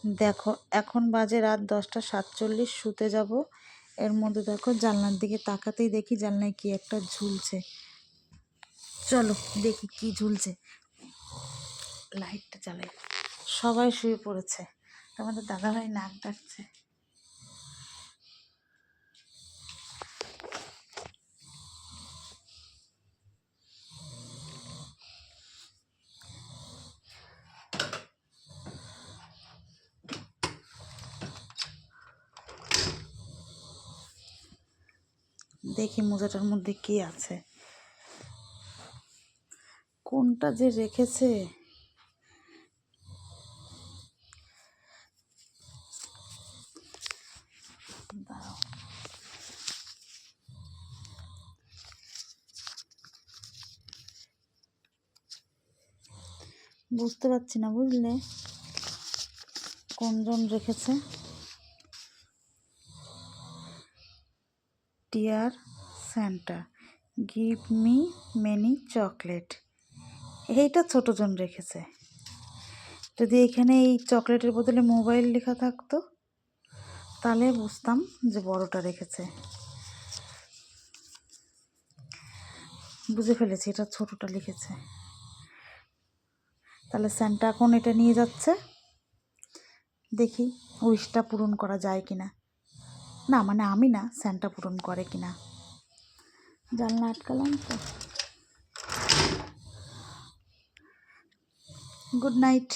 দেখো এখন বাজে রাত 10:47, শুতে যাব। এর মধ্যে দেখো জানলার দিকে তাকাতেই দেখি জানলায় কি একটা ঝুলছে। চলো দেখি কি ঝুলছে। লাইটটা জ্বালাই। সবাই শুয়ে পড়েছে, আমাদের দাদাভাই নাক ডাকছে। দেখি মোজাটার মধ্যে কি আছে, কোনটা যে রেখেছে। দাঁড়াও, বুঝতে পারছি না, বুঝলে কোনজন রেখেছে। Dear Santa, give me many chocolate, এইটা ছোটজন রেখেছে। যদি এখানে এই চকলেটের বদলে মোবাইল লেখা থাকতো তাহলে বুঝতাম যে বড়টা রেখেছে। বুঝে ফেলেছি, এটা ছোটটা লিখেছে। তাহলে স্যান্টা এখন এটা নিয়ে যাচ্ছে, দেখি উইশটা পূরণ করা যায় কিনা। না মানে আমি না, স্যান্টা পূরণ করে কিনা। জানলা আটকালাম তো। Good night.